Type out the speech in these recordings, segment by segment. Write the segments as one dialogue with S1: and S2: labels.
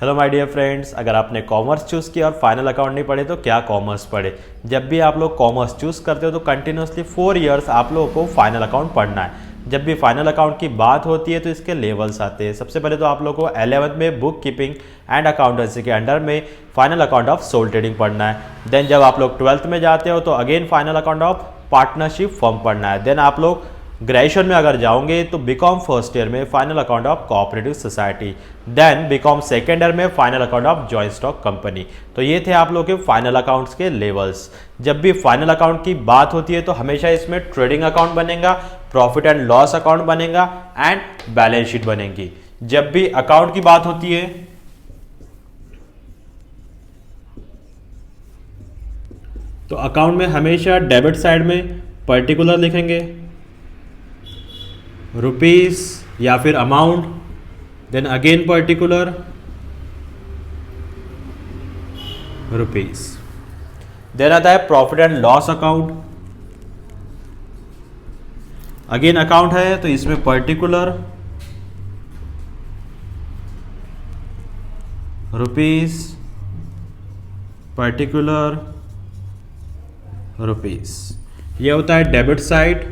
S1: Hello my dear friends, अगर आपने commerce choose किया और फाइनल अकाउंट नहीं पढ़े तो क्या कॉमर्स पढ़े। जब भी आप लोग कॉमर्स चूज़ करते हो तो कंटिन्यूसली 4 इयर्स आप लोगों को फाइनल अकाउंट पढ़ना है। जब भी फाइनल अकाउंट की बात होती है तो इसके लेवल्स आते हैं। सबसे पहले तो आप लोगों को 11th में बुक कीपिंग एंड अकाउंटेंसी के अंडर में final account of sole trading पढ़ना है। देन जब आप लोग 12th में जाते हो तो again final account of partnership firm पढ़ना है। देन आप लोग ग्रेजुएशन में अगर जाओगे तो बीकॉम फर्स्ट ईयर में final account of cooperative society, then BCom second year में final account of joint stock company. तो ये थे आप लोग के फाइनल अकाउंट्स के लेवल्स। जब भी फाइनल अकाउंट की बात होती है तो हमेशा इसमें ट्रेडिंग अकाउंट बनेगा, प्रॉफिट एंड लॉस अकाउंट बनेगा एंड बैलेंस शीट बनेगी। जब भी अकाउंट की बात होती है तो अकाउंट में हमेशा डेबिट साइड में पर्टिकुलर लिखेंगे रुपीस या फिर amount, then again particular rupees. Then आता है profit and loss account. Again account है तो इसमें पर्टिकुलर रुपीस, पर्टिकुलर रुपीस। ये होता है डेबिट साइड,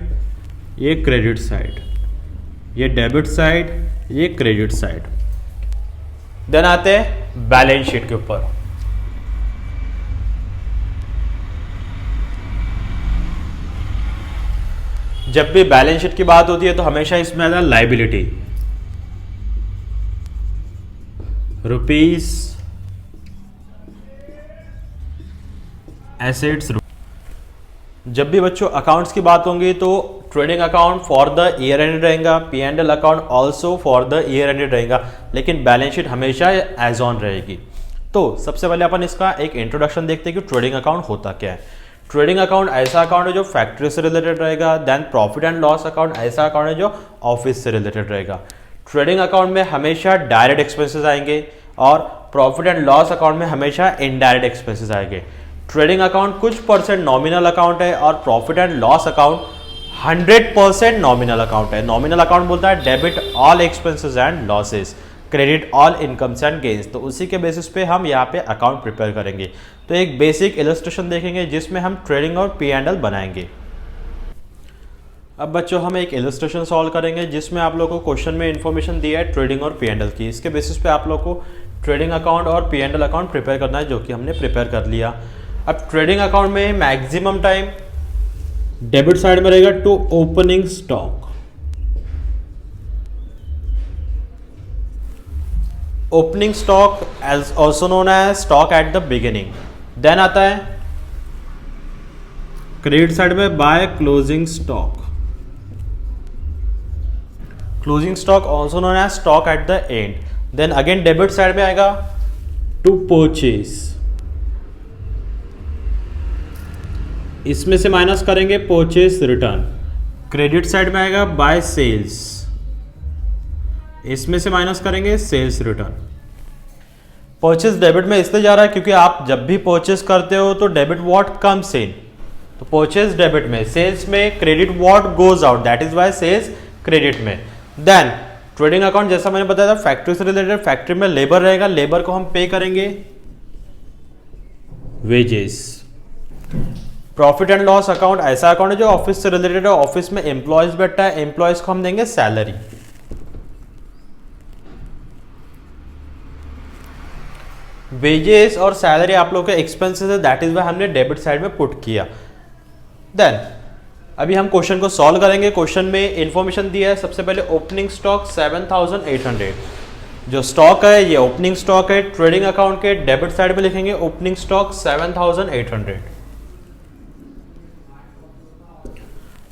S1: ये क्रेडिट साइड, ये डेबिट साइड, ये क्रेडिट साइड। देन आते हैं बैलेंस शीट के ऊपर। जब भी बैलेंस शीट की बात होती है तो हमेशा इसमें आता है लायबिलिटी, रुपीस, एसेट्स। जब भी बच्चों अकाउंट्स की बात होंगी तो trading account for the year end रहेगा, P and L account also for the year end रहेगा, लेकिन बैलेंस शीट हमेशा एज ऑन रहेगी। तो सबसे पहले अपन इसका एक इंट्रोडक्शन देखते हैं कि ट्रेडिंग अकाउंट होता क्या है। ट्रेडिंग अकाउंट ऐसा अकाउंट है जो फैक्ट्री से रिलेटेड रहेगा। Then profit and loss account ऐसा अकाउंट है जो ऑफिस से रिलेटेड रहेगा। ट्रेडिंग अकाउंट में हमेशा डायरेक्ट एक्सपेंसेस आएंगे और प्रॉफिट एंड लॉस अकाउंट में हमेशा इनडायरेक्ट एक्सपेंसेस आएंगे। ट्रेडिंग अकाउंट कुछ परसेंट नॉमिनल अकाउंट है और profit and loss account 100% nominal account है। नॉमिनल अकाउंट बोलता है debit all expenses and losses, credit all incomes and gains. तो उसी के बेसिस पे हम यहाँ पे अकाउंट प्रिपेयर करेंगे। तो एक बेसिक इलस्ट्रेशन देखेंगे जिसमें हम ट्रेडिंग और पी एंड एल बनाएंगे। अब बच्चों हम एक इलस्ट्रेशन सॉल्व करेंगे जिसमें आप लोगों को क्वेश्चन में इंफॉर्मेशन दिया है ट्रेडिंग और पी एंड एल की। इसके बेसिस पे आप लोग को ट्रेडिंग अकाउंट और P and L account prepare करना है, जो कि हमने प्रिपेयर कर लिया। अब ट्रेडिंग अकाउंट में मैक्सिमम टाइम डेबिट साइड में रहेगा to opening stock. Opening stock as also known as stock at the beginning. Then आता है क्रेडिट साइड में by closing stock. Closing stock also known as stock at the end. Then again debit side में आएगा to purchase. इसमें से minus करेंगे purchase return. Credit side में आएगा बाय सेल्स। इसमें से माइनस करेंगे सेल्स रिटर्न। परचेज डेबिट में इसलिए जा रहा है क्योंकि आप जब भी परचेज करते हो तो डेबिट व्हाट कम्स इन, तो परचेज डेबिट में, सेल्स में credit what goes out, that is why sales credit में। देन ट्रेडिंग अकाउंट जैसा मैंने बताया था फैक्ट्री से रिलेटेड, फैक्ट्री में लेबर रहेगा, लेबर को हम पे करेंगे wages. Profit and loss account ऐसा अकाउंट है जो ऑफिस से रिलेटेड है, ऑफिस में एम्प्लॉयज बैठता है, एम्प्लॉयज को हम देंगे सैलरी। वेजेस और सैलरी आप लोग के एक्सपेंसेस है, दैट इज वाई हमने डेबिट साइड में पुट किया। देन अभी हम क्वेश्चन को सॉल्व करेंगे। क्वेश्चन में इंफॉर्मेशन दिया है सबसे पहले ओपनिंग स्टॉक 7800। जो स्टॉक है ये ओपनिंग स्टॉक है। ट्रेडिंग अकाउंट के डेबिट साइड में लिखेंगे opening stock 7800।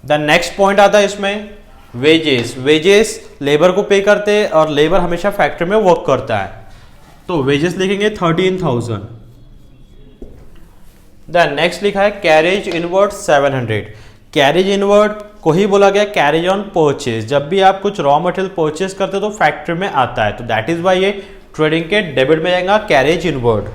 S1: Then next point आता है इसमें वेजेस। वेजेस लेबर को पे करते हैं और लेबर हमेशा फैक्ट्री में वर्क करता है, तो वेजेस लिखेंगे 13000। देन नेक्स्ट लिखा है कैरेज इनवर्ड 700। कैरेज इनवर्ड को ही बोला गया कैरेज ऑन परचेज। जब भी आप कुछ रॉ मटेरियल परचेज करते हो तो फैक्ट्री में आता है, तो दैट इज वाई ये ट्रेडिंग के डेबिट में जाएगा कैरेज इनवर्ड।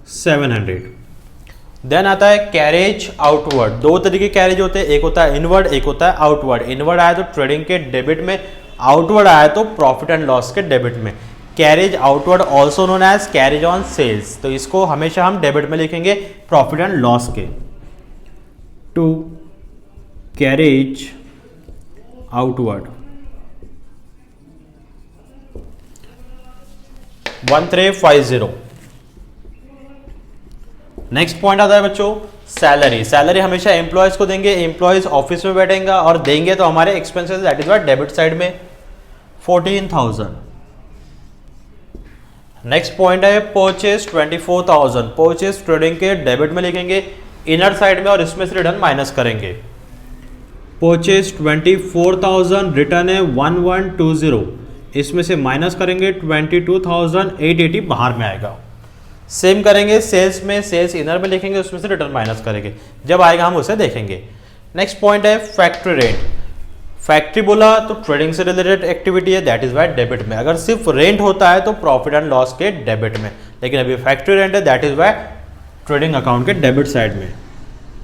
S1: 700। देन आता है कैरेज आउटवर्ड। दो तरीके कैरेज होते हैं, एक होता है इनवर्ड, एक होता है आउटवर्ड। इनवर्ड आया तो ट्रेडिंग के डेबिट में, आउटवर्ड आया तो प्रॉफिट एंड लॉस के डेबिट में। Carriage outward also known as carriage on sales, तो इसको हमेशा हम डेबिट में लिखेंगे प्रॉफिट एंड लॉस के। To carriage outward 1350। Next point आता है बच्चों सैलरी। सैलरी हमेशा एम्प्लॉयज को देंगे, एम्प्लॉयज ऑफिस में बैठेंगे और देंगे तो हमारे expenses that is why debit side में 14,000। नेक्स्ट पॉइंट है परचेज 24,000। परचेज ट्रेडिंग के डेबिट में लिखेंगे इनर साइड में और इसमें से रिटर्न माइनस करेंगे। परचेज 24,000, रिटर्न है 1120, इसमें से माइनस करेंगे 22,880 बाहर में आएगा। सेम करेंगे सेल्स में, सेल्स इनर में लिखेंगे उसमें से रिटर्न माइनस करेंगे, जब आएगा हम उसे देखेंगे। नेक्स्ट पॉइंट है फैक्ट्री रेंट। फैक्ट्री बोला तो ट्रेडिंग से रिलेटेड एक्टिविटी है, दैट इज वाई डेबिट में। अगर सिर्फ रेंट होता है तो प्रॉफिट एंड लॉस के डेबिट में, लेकिन अभी फैक्ट्री रेंट है that is why trading account के डेबिट साइड में।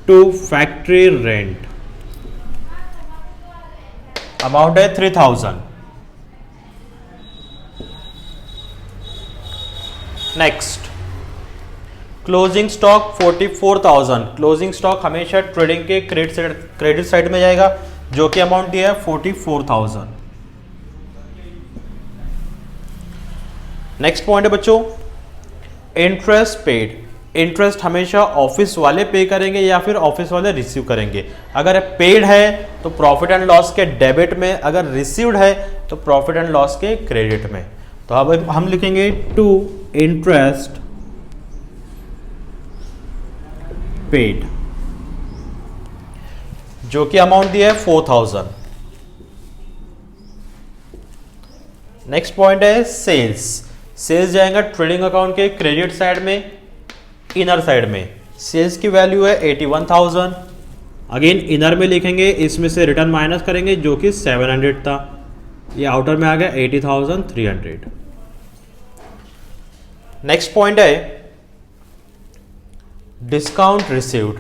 S1: टू फैक्ट्री रेंट अमाउंट है 3,000। Next closing stock 44,000। Closing stock हमेशा ट्रेडिंग के क्रेडिट साइड में जाएगा, जो कि अमाउंट दिया है 44,000। नेक्स्ट पॉइंट है बच्चों इंटरेस्ट पेड। इंटरेस्ट हमेशा ऑफिस वाले पे करेंगे या फिर ऑफिस वाले रिसीव करेंगे। अगर पेड है तो प्रॉफिट एंड लॉस के डेबिट में, अगर रिसीव्ड है तो प्रॉफिट एंड लॉस के क्रेडिट में। तो अब हम लिखेंगे टू इंटरेस्ट पेड, जो कि अमाउंट दिया है 4,000। नेक्स्ट पॉइंट है सेल्स। सेल्स जाएगा ट्रेडिंग अकाउंट के क्रेडिट साइड में, इनर साइड में। सेल्स की वैल्यू है 81,000। अगेन इनर में लिखेंगे, इसमें से रिटर्न माइनस करेंगे जो कि 700 था, ये आउटर में आ गया 80,300। नेक्स्ट पॉइंट है डिस्काउंट रिसीव्ड।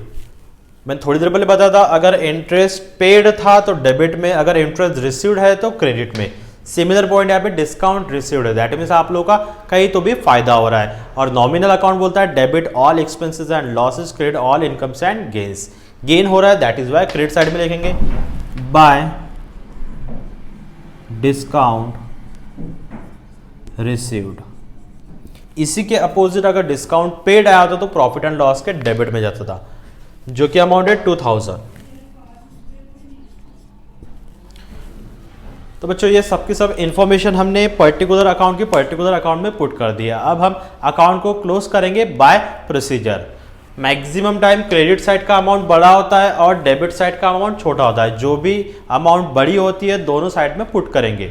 S1: मैं थोड़ी देर पहले बताया था अगर इंटरेस्ट पेड था तो डेबिट में, अगर इंटरेस्ट रिसीव्ड है तो क्रेडिट में। सिमिलर पॉइंट यहाँ पे डिस्काउंट रिसीव्ड है, दैट मीन्स आप लोगों का कहीं तो भी फायदा हो रहा है। और नॉमिनल अकाउंट बोलता है debit all expenses and losses, credit all incomes and gains. Gain हो रहा है दैट इज वाई क्रेडिट साइड में लिखेंगे बाय डिस्काउंट रिसीव्ड। इसी के अपोजिट अगर डिस्काउंट पेड आया होता तो प्रॉफिट एंड लॉस के डेबिट में जाता था, जो कि अमाउंट है 2,000। तो बच्चों ये सब की सब इंफॉर्मेशन हमने पर्टिकुलर अकाउंट की पर्टिकुलर अकाउंट में पुट कर दिया। अब हम अकाउंट को क्लोज करेंगे by procedure. Maximum time credit side का अमाउंट बड़ा होता है और डेबिट साइड का अमाउंट छोटा होता है। जो भी अमाउंट बड़ी होती है दोनों साइड में पुट करेंगे।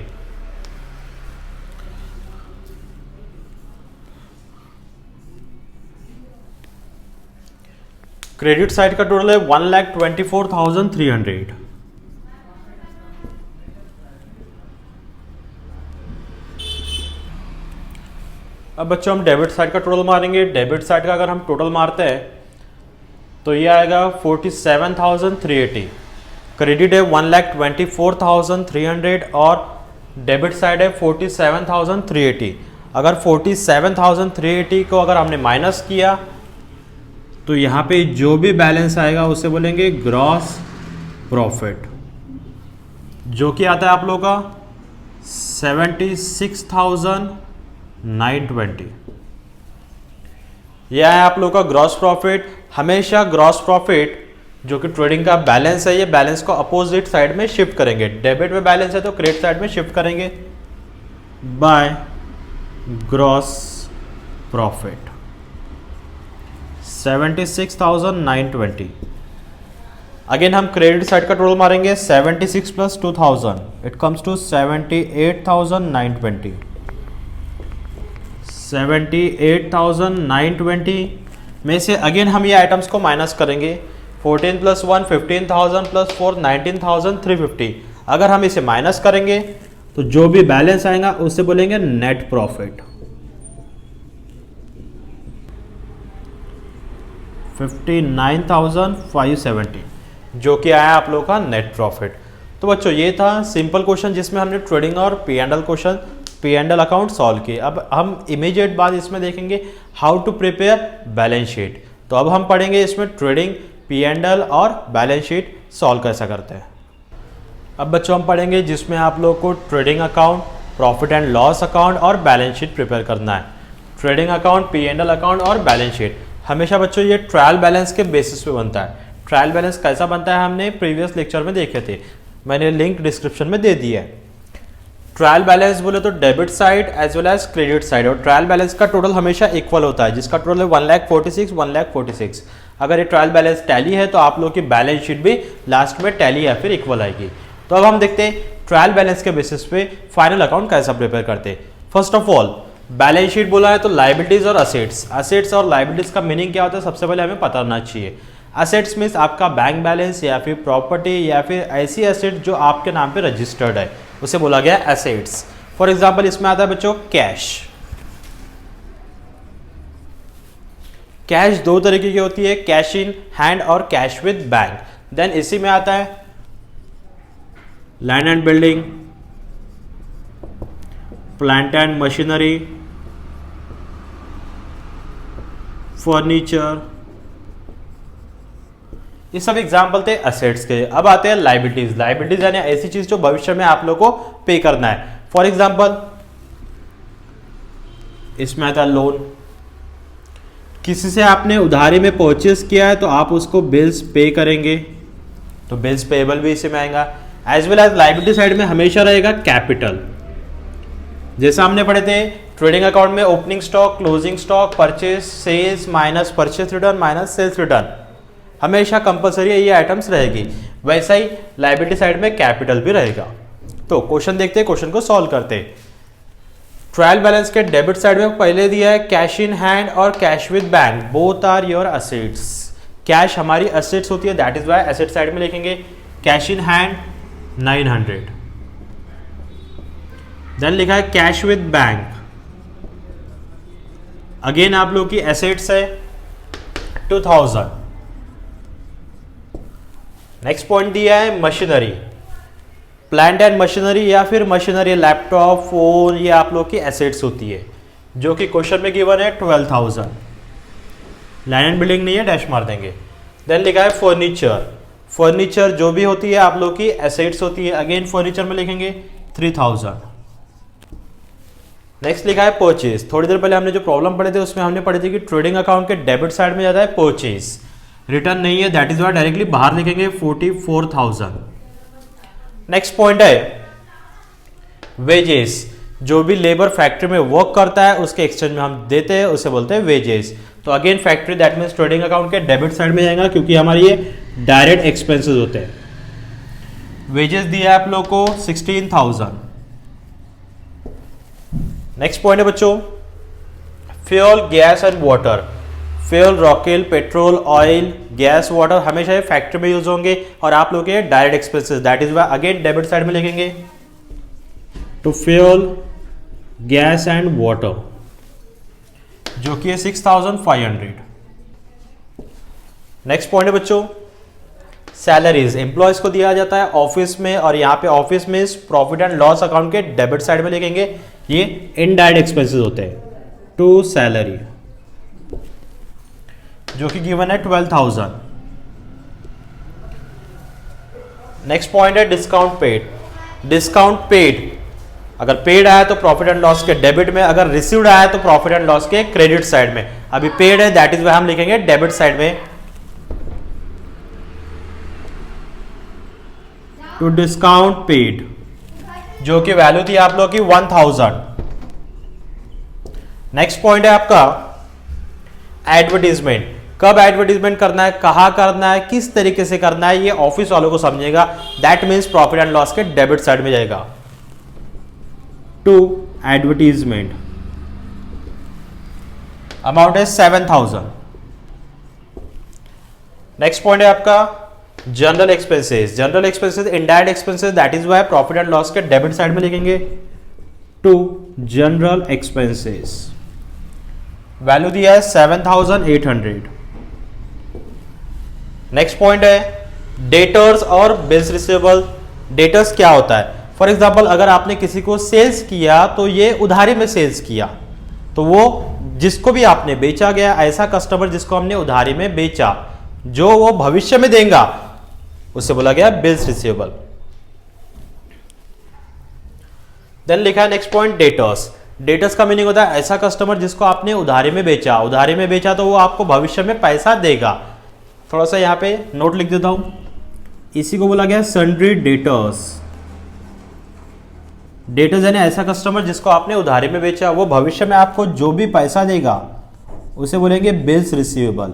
S1: क्रेडिट साइड का टोटल है 1,24,300। अब बच्चों हम डेबिट साइड का टोटल मारेंगे। डेबिट साइड का अगर हम टोटल मारते हैं तो ये आएगा 47,380। क्रेडिट है 1,24,300 और डेबिट साइड है 47,380। अगर 47,380 को अगर हमने माइनस किया तो यहाँ पे जो भी बैलेंस आएगा उसे बोलेंगे ग्रॉस प्रॉफिट, जो कि आता है आप लोगों का 76,920। यह है आप लोगों का ग्रॉस प्रॉफिट। हमेशा ग्रॉस प्रॉफिट जो कि ट्रेडिंग का बैलेंस है, ये बैलेंस को अपोजिट साइड में शिफ्ट करेंगे। डेबिट में बैलेंस है तो क्रेडिट साइड में शिफ्ट करेंगे बाय ग्रॉस प्रॉफिट 76,920। अगेन हम क्रेडिट साइड का टोटल मारेंगे 76 प्लस 2,000 इट कम्स टू 78,920। 78,920 में से अगेन हम ये आइटम्स को माइनस करेंगे। 14 प्लस 1 15,000 प्लस 4 19,350। अगर हम इसे माइनस करेंगे तो जो भी बैलेंस आएगा उससे बोलेंगे नेट प्रॉफिट 59,570 जो कि आया आप लोगों का नेट प्रॉफिट। तो बच्चों ये था सिंपल क्वेश्चन जिसमें हमने ट्रेडिंग और P and L question, P and L account solve किए। अब हम इमीडिएट बाद इसमें देखेंगे how to prepare balance sheet. तो अब हम पढ़ेंगे इसमें ट्रेडिंग, पी एंड एल और बैलेंस शीट सॉल्व कैसा करते हैं। अब बच्चों हम पढ़ेंगे जिसमें आप लोग को trading account, profit and loss account और बैलेंस शीट प्रिपेयर करना है। Trading account, P and L account और बैलेंस शीट हमेशा बच्चों ये ट्रायल बैलेंस के बेसिस पे बनता है। ट्रायल बैलेंस कैसा बनता है हमने प्रीवियस लेक्चर में देखे थे, मैंने लिंक डिस्क्रिप्शन में दे दिया है। ट्रायल बैलेंस बोले तो debit side as well as credit side, और ट्रायल बैलेंस का टोटल हमेशा इक्वल होता है, जिसका टोटल है 1,46,1,46। अगर ये ट्रायल बैलेंस टैली है तो आप लोग की बैलेंस शीट भी लास्ट में टैली या फिर इक्वल आएगी। तो अब हम देखते हैं ट्रायल बैलेंस के बेसिस पे फाइनल अकाउंट कैसा प्रिपेयर करते हैं। First of all balance sheet बोला है तो लाइबिलिटीज और असेट्स, असेट्स और लाइबिलिटीज का मीनिंग क्या होता है सबसे पहले हमें पता होना चाहिए। असेट्स मीन्स आपका बैंक बैलेंस या फिर प्रॉपर्टी या फिर ऐसी एसेट जो आपके नाम पे रजिस्टर्ड है, उसे बोला गया एसेट्स। फॉर एग्जांपल इसमें आता है बच्चों कैश। कैश दो तरीके की होती है, कैश इन हैंड और कैश विद बैंक। देन इसी में आता है land and building, plant and machinery, furniture, ये सब एग्जाम्पल थे असेट्स के। अब आते हैं लाइबिलिटीज। लाइबिलिटीज यानी ऐसी चीज जो भविष्य में आप लोग को पे करना है। फॉर एग्जाम्पल इसमें आता है लोन, किसी से आपने उधारी में परचेस किया है तो आप उसको बिल्स पे करेंगे, तो बिल्स पेएबल भी इसी में आएगा। As well as liability side में हमेशा रहेगा कैपिटल, जैसा हमने पढ़े थे ट्रेडिंग अकाउंट में opening stock, closing stock, purchase sales minus purchase return minus sales return, हमेशा कंपलसरी ये आइटम्स रहेगी। वैसा ही लाइबिलिटी साइड में कैपिटल भी रहेगा। तो क्वेश्चन देखते हैं, क्वेश्चन को सॉल्व करते हैं। ट्रायल बैलेंस के डेबिट साइड में पहले दिया है कैश इन हैंड और cash with bank, both are your assets. Cash हमारी असेट्स होती है, that is why asset side में लिखेंगे कैश इन हैंड 900। देन लिखा है कैश विद बैंक, अगेन आप लोग की एसेट्स है 2000। नेक्स्ट पॉइंट दिया है मशीनरी, प्लांट एंड मशीनरी या फिर मशीनरी लैपटॉप, फोन, ये आप लोग की एसेट्स होती है, जो कि क्वेश्चन में गिवन है 12,000। लैंड एंड बिल्डिंग नहीं है, डैश मार देंगे। देन लिखा है फर्नीचर, फर्नीचर जो भी होती है आप लोग की एसेट्स होती है, अगेन फर्नीचर में लिखेंगे 3000। नेक्स्ट लिखा है परचेज। थोड़ी देर पहले हमने जो प्रॉब्लम पढ़े थे उसमें हमने पढ़ी थी कि ट्रेडिंग अकाउंट के डेबिट साइड में जाता है परचेज, रिटर्न नहीं है, दैट इज वाई डायरेक्टली बाहर लिखेंगे 44,000। नेक्स्ट पॉइंट है वेजेस, जो भी लेबर फैक्ट्री में वर्क करता है उसके एक्सचेंज में हम देते हैं उसे बोलते हैं वेजेस। तो again factory that means trading account के डेबिट साइड में जाएगा क्योंकि हमारे ये डायरेक्ट एक्सपेंसेस होते हैं। वेजेस दिया है आप लोग को 16,000। नेक्स्ट पॉइंट है बच्चों fuel, gas and water. Fuel, रॉकेल, पेट्रोल, ऑयल, गैस, वाटर हमेशा ये फैक्ट्री में यूज होंगे और आप लोग के direct expenses, that is why again debit side में लिखेंगे तो फ्यूल, गैस एंड वाटर, जो कि है 6,500। नेक्स्ट पॉइंट है बच्चों सैलरीज, एम्प्लॉयज को दिया जाता है ऑफिस में, और यहाँ पे ऑफिस में प्रॉफिट एंड लॉस अकाउंट के डेबिट साइड में लिखेंगे ये इनडायरेक्ट एक्सपेंसेस होते हैं टू सैलरी, जो कि गिवन है 12,000। नेक्स्ट पॉइंट है डिस्काउंट पेड। डिस्काउंट पेड अगर पेड आया तो प्रॉफिट एंड लॉस के डेबिट में, अगर रिसीव्ड आया तो प्रॉफिट एंड लॉस के क्रेडिट साइड में। अभी पेड है दैट इज वाई हम लिखेंगे डेबिट साइड में टू डिस्काउंट पेड, जो कि वैल्यू थी आप लोग की 1000। नेक्स्ट पॉइंट है आपका एडवर्टीजमेंट। कब एडवर्टीजमेंट करना है, कहां करना है, किस तरीके से करना है, ये ऑफिस वालों को समझेगा, that means profit and loss के डेबिट साइड में जाएगा टू एडवर्टीजमेंट। अमाउंट है 7,000। नेक्स्ट पॉइंट है आपका general expenses. General expenses indirect expenses, that is why profit and loss के डेबिट साइड में लिखेंगे टू जनरल एक्सपेंसेस, वैल्यू दिया है 7,800। नेक्स्ट पॉइंट है डेटर्स और बिल्स रिसीवेबल। डेटर्स क्या होता है? फॉर एग्जाम्पल अगर आपने किसी को सेल्स किया तो ये उधारी में सेल्स किया, तो वो जिसको भी आपने बेचा गया, ऐसा कस्टमर जिसको हमने उधारी में बेचा, जो वो भविष्य में देगा, उससे बोला गया बिल्स रिसीवेबल। देन लिखा है नेक्स्ट पॉइंट डेटर्स। डेटर्स का मीनिंग होता है ऐसा कस्टमर जिसको आपने उधारी में बेचा, उधारी में बेचा तो वो आपको भविष्य में पैसा देगा। थोड़ा सा यहाँ पे नोट लिख देता हूं, इसी को बोला गया सन्ड्री डेटर्स। डेटर्स यानी ऐसा कस्टमर जिसको आपने उधारी में बेचा, वो भविष्य में आपको जो भी पैसा देगा उसे बोलेंगे bills receivable.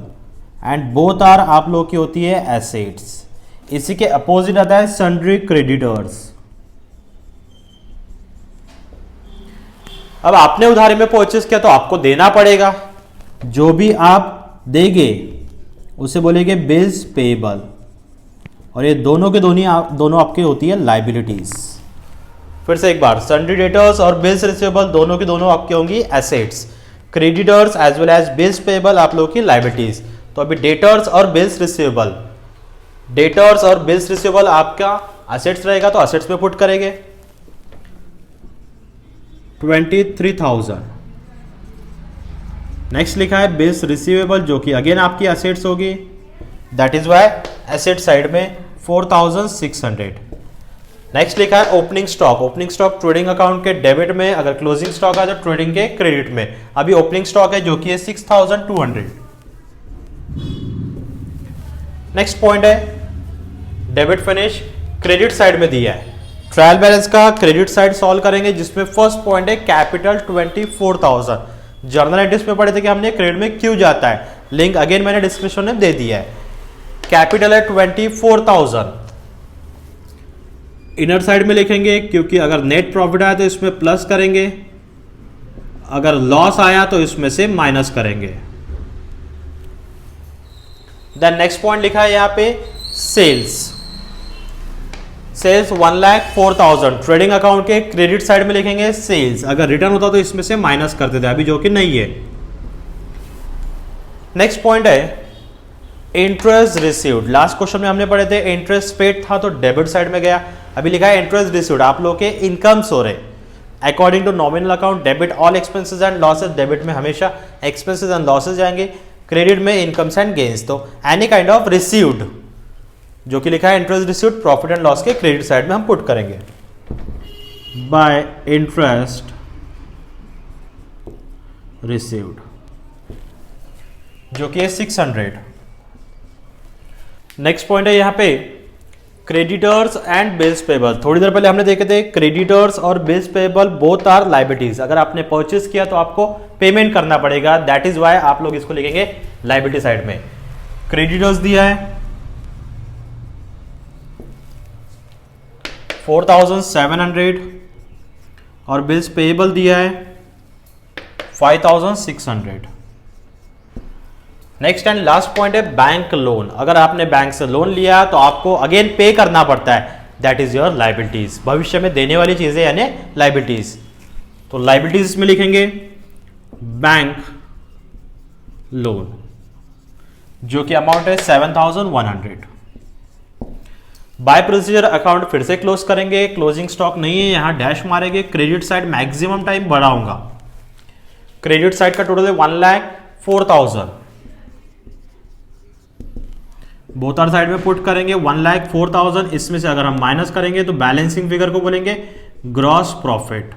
S1: And both are आप लोग की होती है एसेट्स। इसी के अपोजिट आता है सन्ड्री क्रेडिटर्स। अब आपने उधारी में परचेस किया तो आपको देना पड़ेगा, जो भी आप देंगे उसे बोलेंगे बिल्स पेएबल। और ये दोनों के दोनों आपकी होती है लाइबिलिटीज। फिर से एक बार, सन्ड्री डेटर्स और बिल्स रिसीवेबल दोनों की दोनों आपकी होंगी assets. Creditors as well as bills payable आप लोगों की लाइबिलिटीज। तो अभी डेटर्स और बिल्स रिसीवेबल, डेटर्स और बिल्स रिसीवेबल आपका एसेट्स रहेगा तो एसेट्स में पुट करेंगे 23,000। नेक्स्ट लिखा है बिल्स रिसीवेबल, जो कि अगेन आपकी एसेट्स होगी, that is why asset side में 4,600। नेक्स्ट लिखा है opening stock. Opening stock trading account के डेबिट में, अगर क्लोजिंग स्टॉक है तो ट्रेडिंग के क्रेडिट में। अभी ओपनिंग स्टॉक है जो कि है 6,200। नेक्स्ट पॉइंट है डेबिट फिनिश, क्रेडिट साइड में दिया है। ट्रायल बैलेंस का क्रेडिट साइड सॉल्व करेंगे, जिसमें फर्स्ट पॉइंट है कैपिटल 24,000। जर्नल एंट्रीज में पढ़े थे कि हमने क्रेडिट में क्यों जाता है, लिंक अगेन मैंने डिस्क्रिप्शन में दे दिया है। कैपिटल है 24,000। इनर साइड में लिखेंगे क्योंकि अगर नेट प्रॉफिट आया तो इसमें प्लस करेंगे, अगर लॉस आया तो इसमें से माइनस करेंगे। देन नेक्स्ट पॉइंट लिखा है यहाँ पे सेल्स। सेल्स 1,04,000 ट्रेडिंग अकाउंट के क्रेडिट साइड में लिखेंगे सेल्स, अगर रिटर्न होता तो इसमें से माइनस करते थे, अभी जो कि नहीं है। नेक्स्ट पॉइंट है इंटरेस्ट रिसीव्ड। लास्ट क्वेश्चन में हमने पढ़े थे इंटरेस्ट पेड था तो डेबिट साइड में गया, अभी लिखा है इंटरेस्ट रिसीव्ड। आप लोग के इनकम्स हो रहे according to nominal account, debit all expenses and losses. Debit में हमेशा एक्सपेंसेस एंड लॉसेस जाएंगे, क्रेडिट में इनकम्स एंड गेन्स। तो एनी काइंड ऑफ रिसीव्ड, जो कि लिखा है interest received, profit and loss के क्रेडिट साइड में हम पुट करेंगे बाय इंटरेस्ट रिसीव्ड, जो कि है 600। नेक्स्ट पॉइंट है यहाँ पे क्रेडिटर्स एंड बिल्स पेबल। थोड़ी देर पहले हमने देखे थे क्रेडिटर्स और bills payable both are liabilities. अगर आपने परचेस किया तो आपको पेमेंट करना पड़ेगा, दैट इज वाई आप लोग इसको लिखेंगे लाइबिलिटी साइड में। क्रेडिटर्स दिया है 4,700 और बिल्स पेएबल दिया है 5,600। नेक्स्ट एंड लास्ट पॉइंट है बैंक लोन। अगर आपने बैंक से लोन लिया तो आपको अगेन पे करना पड़ता है, दैट इज योर लाइबिलिटीज। भविष्य में देने वाली चीजें यानी लाइबिलिटीज। तो लाइबिलिटीज में लिखेंगे बैंक लोन, जो कि अमाउंट है 7,100। बाय प्रोसीजर अकाउंट फिर से क्लोज करेंगे, क्लोजिंग स्टॉक नहीं है, यहां डैश मारेंगे। क्रेडिट साइड मैक्सिमम टाइम बढ़ाऊंगा, क्रेडिट साइड का टोटल है 1,04,000। बोथ आर साइड में पुट करेंगे 1,04,000। इसमें से अगर हम माइनस करेंगे तो बैलेंसिंग फिगर को बोलेंगे ग्रॉस प्रॉफिट।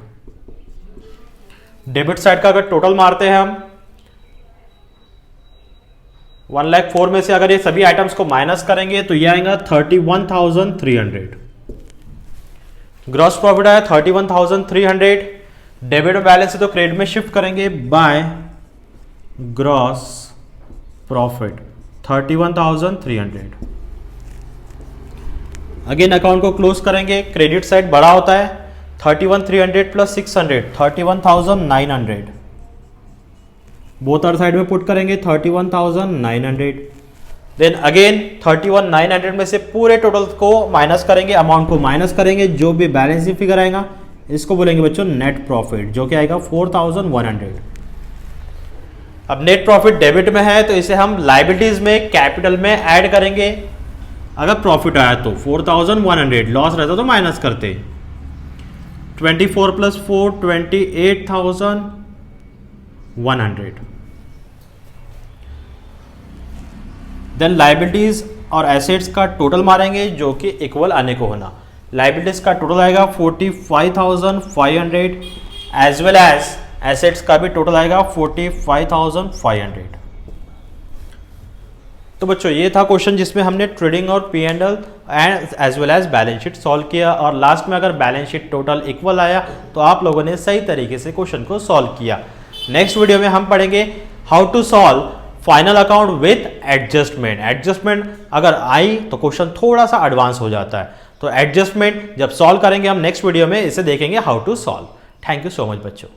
S1: डेबिट साइड का अगर टोटल मारते हैं हम 1,04,000 में से अगर ये सभी आइटम्स को माइनस करेंगे तो ये आएगा 31,300। ग्रॉस प्रॉफिट आया 31,300। डेबिट में बैलेंस है तो क्रेडिट में शिफ्ट करेंगे by gross profit 31,300। Again account को क्लोज करेंगे, क्रेडिट साइड बड़ा होता है 31,300 प्लस 600 31,900। बोथ आर साइड में पुट करेंगे 31,900। देन अगेन 31,900 में से पूरे टोटल को माइनस करेंगे, अमाउंट को माइनस करेंगे, जो भी बैलेंसिंग फिगर आएगा इसको बोलेंगे बच्चों नेट प्रॉफिट, जो कि आएगा 4,100। अब नेट प्रॉफिट डेबिट में है तो इसे हम लाइबिलिटीज में कैपिटल में ऐड करेंगे। अगर प्रॉफिट आया तो 4100, लॉस रहता तो माइनस करते। 24 + 4 28,100। देन लाइबिलिटीज और एसेट्स का टोटल मारेंगे जो कि इक्वल आने को होना। लाइबिलिटीज का टोटल आएगा 45,500 एज वेल एज एसेट्स का भी टोटल आएगा 45,500। तो बच्चों ये था क्वेश्चन जिसमें हमने ट्रेडिंग और P and L and as well as balance sheet solve किया, और लास्ट में अगर बैलेंस शीट टोटल इक्वल आया तो आप लोगों ने सही तरीके से क्वेश्चन को सॉल्व किया। नेक्स्ट वीडियो में हम पढ़ेंगे how to solve final account with adjustment. Adjustment अगर आई तो क्वेश्चन थोड़ा सा एडवांस हो जाता है, तो एडजस्टमेंट जब सॉल्व करेंगे हम नेक्स्ट वीडियो में इसे देखेंगे how to solve. Thank you so much बच्चों।